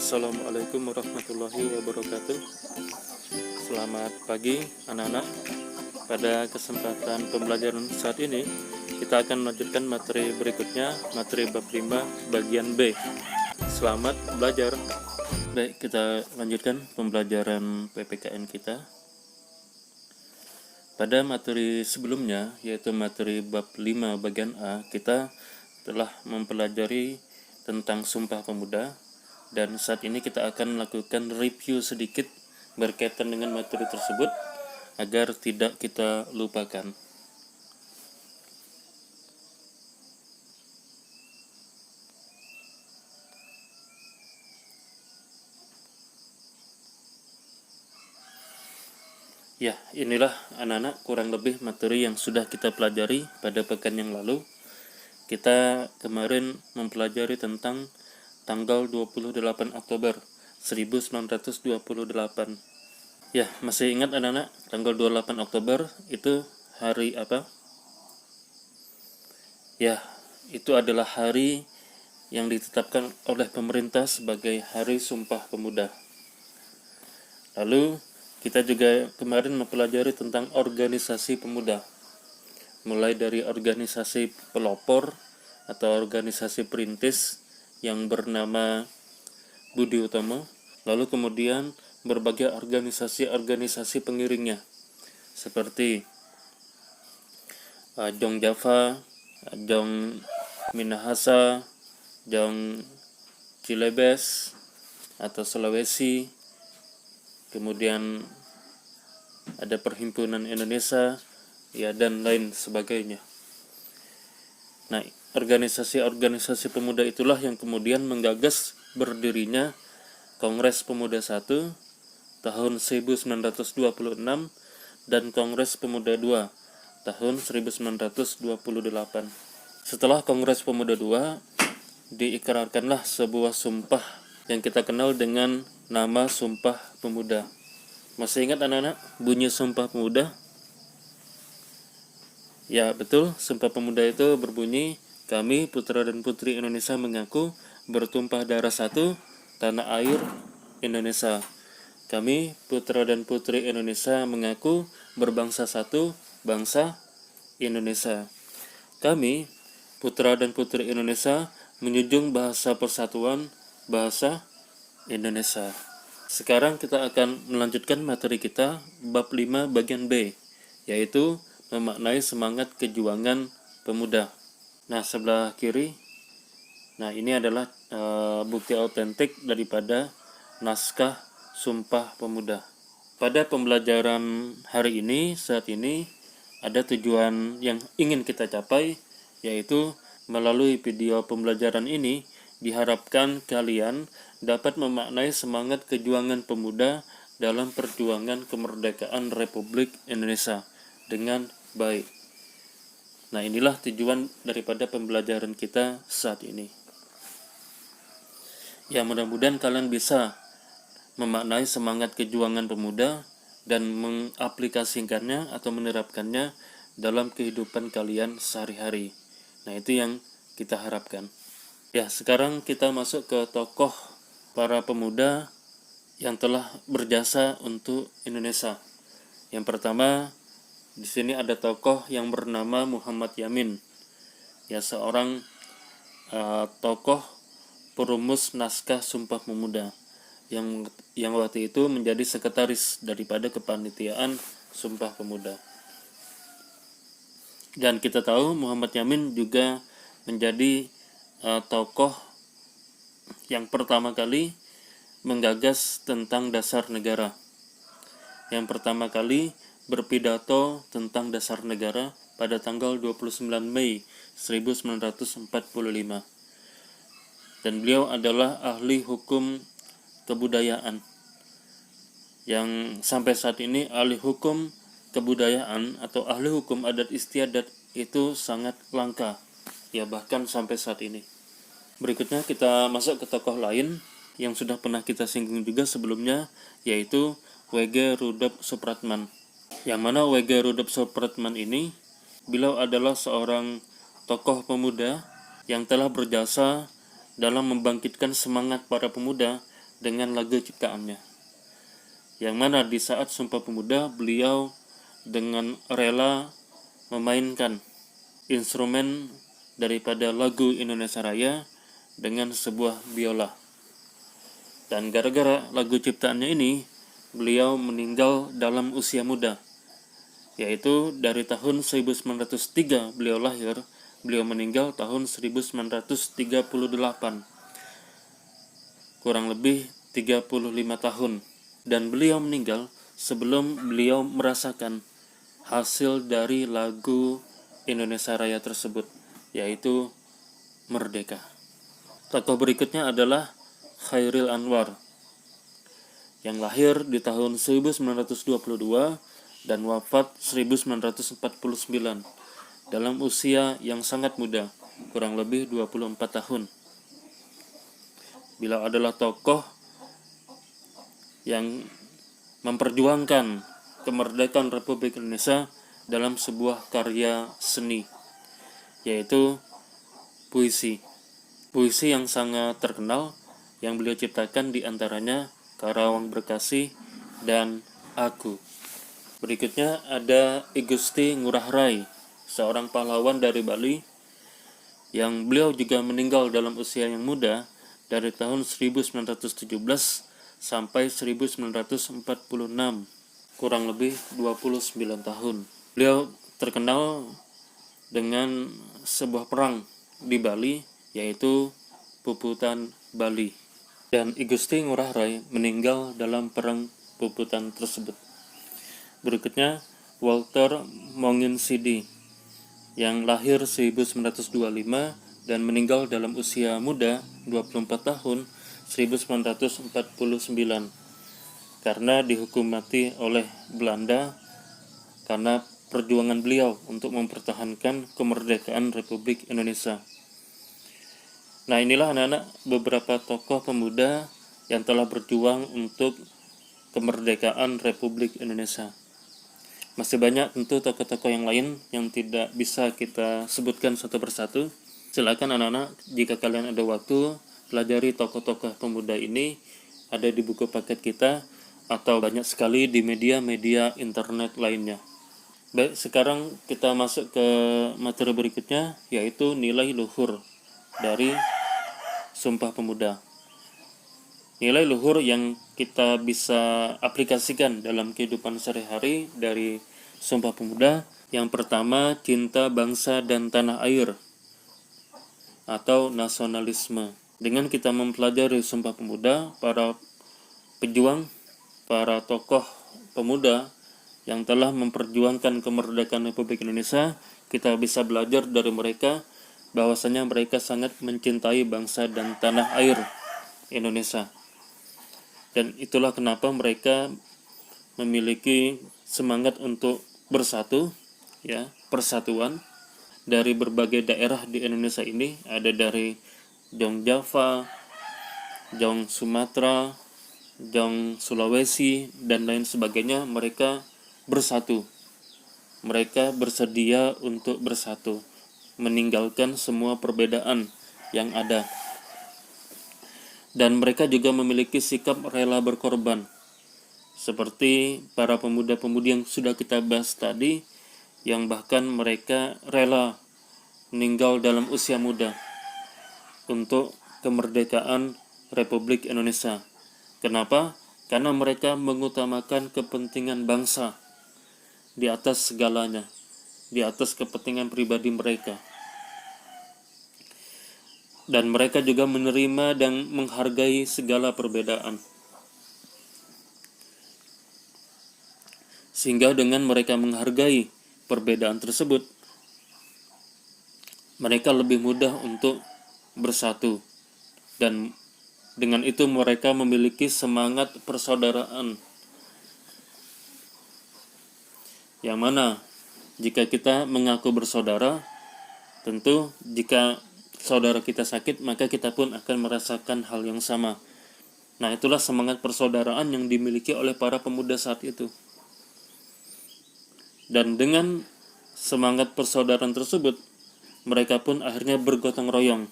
Assalamualaikum warahmatullahi wabarakatuh. Selamat pagi anak-anak. Pada kesempatan pembelajaran saat ini kita akan melanjutkan materi berikutnya, materi bab 5 bagian B. Selamat belajar. Baik, kita lanjutkan pembelajaran PPKN kita. Pada materi sebelumnya, yaitu materi bab 5 bagian A, kita telah mempelajari tentang Sumpah Pemuda. Dan saat ini kita akan melakukan review sedikit berkaitan dengan materi tersebut agar tidak kita lupakan. Ya, inilah anak-anak kurang lebih materi yang sudah kita pelajari pada pekan yang lalu. Kita kemarin mempelajari tentang tanggal 28 Oktober 1928. Ya, masih ingat anak-anak, tanggal 28 Oktober itu hari apa? Ya, itu adalah hari yang ditetapkan oleh pemerintah sebagai Hari Sumpah Pemuda. Lalu, kita juga kemarin mempelajari tentang organisasi pemuda. Mulai dari organisasi pelopor atau organisasi perintis yang bernama Budi Utomo, lalu kemudian berbagai organisasi-organisasi pengiringnya seperti Jong Java, Jong Minahasa, Jong Cilebes atau Sulawesi, kemudian ada Perhimpunan Indonesia, ya, dan lain sebagainya. Nah, organisasi-organisasi pemuda itulah yang kemudian menggagas berdirinya Kongres Pemuda I tahun 1926 dan Kongres Pemuda II tahun 1928. Setelah Kongres Pemuda II, diikrarkanlah sebuah sumpah yang kita kenal dengan nama Sumpah Pemuda. Masih ingat anak-anak bunyi Sumpah Pemuda? Ya, betul, Sumpah Pemuda itu berbunyi, kami putra dan putri Indonesia mengaku bertumpah darah satu, tanah air Indonesia. Kami putra dan putri Indonesia mengaku berbangsa satu, bangsa Indonesia. Kami putra dan putri Indonesia menjunjung bahasa persatuan, bahasa Indonesia. Sekarang kita akan melanjutkan materi kita bab 5 bagian B, yaitu memaknai semangat kejuangan pemuda. Nah, sebelah kiri, nah ini adalah bukti autentik daripada naskah Sumpah Pemuda. Pada pembelajaran hari ini, saat ini, ada tujuan yang ingin kita capai, yaitu melalui video pembelajaran ini, diharapkan kalian dapat memaknai semangat kejuangan pemuda dalam perjuangan kemerdekaan Republik Indonesia dengan baik. Nah, inilah tujuan daripada pembelajaran kita saat ini. Ya, mudah-mudahan kalian bisa memaknai semangat kejuangan pemuda dan mengaplikasikannya atau menerapkannya dalam kehidupan kalian sehari-hari. Nah, itu yang kita harapkan. Ya, sekarang kita masuk ke tokoh para pemuda yang telah berjasa untuk Indonesia. Yang pertama, di sini ada tokoh yang bernama Muhammad Yamin, ya, seorang tokoh perumus naskah Sumpah Pemuda yang waktu itu menjadi sekretaris daripada kepanitiaan Sumpah Pemuda. Dan kita tahu Muhammad Yamin juga menjadi tokoh yang pertama kali menggagas tentang dasar negara. Yang pertama kali berpidato tentang dasar negara pada tanggal 29 Mei 1945. Dan beliau adalah ahli hukum kebudayaan. Yang sampai saat ini ahli hukum kebudayaan atau ahli hukum adat istiadat itu sangat langka. Ya, bahkan sampai saat ini. Berikutnya kita masuk ke tokoh lain yang sudah pernah kita singgung juga sebelumnya, yaitu W.G. Rudolf Supratman. Yang mana W.G. Rudolf Supratman ini, beliau adalah seorang tokoh pemuda yang telah berjasa dalam membangkitkan semangat para pemuda dengan lagu ciptaannya. Yang mana di saat Sumpah Pemuda beliau dengan rela memainkan instrumen daripada lagu Indonesia Raya dengan sebuah biola. Dan gara-gara lagu ciptaannya ini, beliau meninggal dalam usia muda, yaitu dari tahun 1903 beliau lahir, beliau meninggal tahun 1938, kurang lebih 35 tahun. Dan beliau meninggal sebelum beliau merasakan hasil dari lagu Indonesia Raya tersebut, yaitu Merdeka. Tokoh berikutnya adalah Chairil Anwar, yang lahir di tahun 1922 dan wafat 1949 dalam usia yang sangat muda, kurang lebih 24 tahun. Beliau adalah tokoh yang memperjuangkan kemerdekaan Republik Indonesia dalam sebuah karya seni, yaitu puisi. Puisi yang sangat terkenal yang beliau ciptakan diantaranya Karawang Berkasih dan Aku. Berikutnya ada I Gusti Ngurah Rai, seorang pahlawan dari Bali yang beliau juga meninggal dalam usia yang muda dari tahun 1917 sampai 1946, kurang lebih 29 tahun. Beliau terkenal dengan sebuah perang di Bali, yaitu Puputan Bali. Dan I Gusti Ngurah Rai meninggal dalam perang Puputan tersebut. Berikutnya Walter Monginsidi, yang lahir 1925 dan meninggal dalam usia muda 24 tahun 1949 karena dihukum mati oleh Belanda karena perjuangan beliau untuk mempertahankan kemerdekaan Republik Indonesia. Nah, inilah anak-anak beberapa tokoh pemuda yang telah berjuang untuk kemerdekaan Republik Indonesia. Masih banyak tentu tokoh-tokoh yang lain yang tidak bisa kita sebutkan satu persatu. Silakan anak-anak, jika kalian ada waktu, pelajari tokoh-tokoh pemuda ini, ada di buku paket kita atau banyak sekali di media-media internet lainnya. Baik, sekarang kita masuk ke materi berikutnya, yaitu nilai luhur dari Sumpah Pemuda. Nilai luhur yang kita bisa aplikasikan dalam kehidupan sehari-hari dari Sumpah Pemuda. Yang pertama, cinta bangsa dan tanah air atau nasionalisme. Dengan kita mempelajari Sumpah Pemuda, para pejuang, para tokoh pemuda yang telah memperjuangkan kemerdekaan Republik Indonesia, kita bisa belajar dari mereka bahwasanya mereka sangat mencintai bangsa dan tanah air Indonesia. Dan itulah kenapa mereka memiliki semangat untuk bersatu, ya, persatuan dari berbagai daerah di Indonesia ini, ada dari Jong Java, Jong Sumatera, Jong Sulawesi dan lain sebagainya. Mereka bersatu. Mereka bersedia untuk bersatu, meninggalkan semua perbedaan yang ada. Dan mereka juga memiliki sikap rela berkorban, seperti para pemuda-pemudi yang sudah kita bahas tadi, yang bahkan mereka rela meninggal dalam usia muda untuk kemerdekaan Republik Indonesia. Kenapa? Karena mereka mengutamakan kepentingan bangsa di atas segalanya, di atas kepentingan pribadi mereka. Dan mereka juga menerima dan menghargai segala perbedaan. Sehingga dengan mereka menghargai perbedaan tersebut, mereka lebih mudah untuk bersatu. Dan dengan itu mereka memiliki semangat persaudaraan. Yang mana jika kita mengaku bersaudara, tentu jika saudara kita sakit, maka kita pun akan merasakan hal yang sama. Nah, itulah semangat persaudaraan yang dimiliki oleh para pemuda saat itu. Dan dengan semangat persaudaraan tersebut, mereka pun akhirnya bergotong royong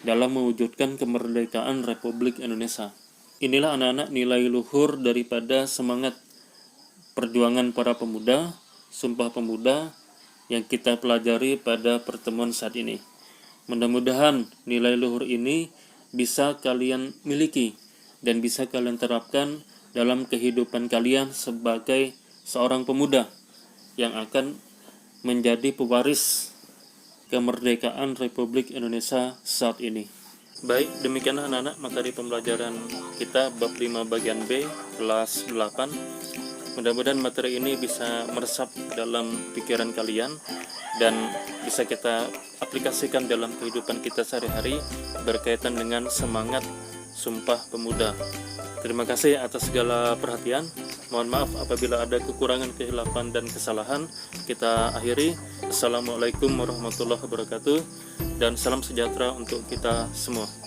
dalam mewujudkan kemerdekaan Republik Indonesia. Inilah anak-anak nilai luhur daripada semangat perjuangan para pemuda, Sumpah Pemuda yang kita pelajari pada pertemuan saat ini. Mudah-mudahan nilai luhur ini bisa kalian miliki dan bisa kalian terapkan dalam kehidupan kalian sebagai seorang pemuda yang akan menjadi pewaris kemerdekaan Republik Indonesia saat ini. Baik, demikianlah anak-anak materi pembelajaran kita bab 5 bagian B kelas 8. Mudah-mudahan materi ini bisa meresap dalam pikiran kalian dan bisa kita aplikasikan dalam kehidupan kita sehari-hari berkaitan dengan semangat Sumpah Pemuda. Terima kasih atas segala perhatian. Mohon maaf apabila ada kekurangan, kehilapan, dan kesalahan. Kita akhiri. Assalamualaikum warahmatullahi wabarakatuh. Dan salam sejahtera untuk kita semua.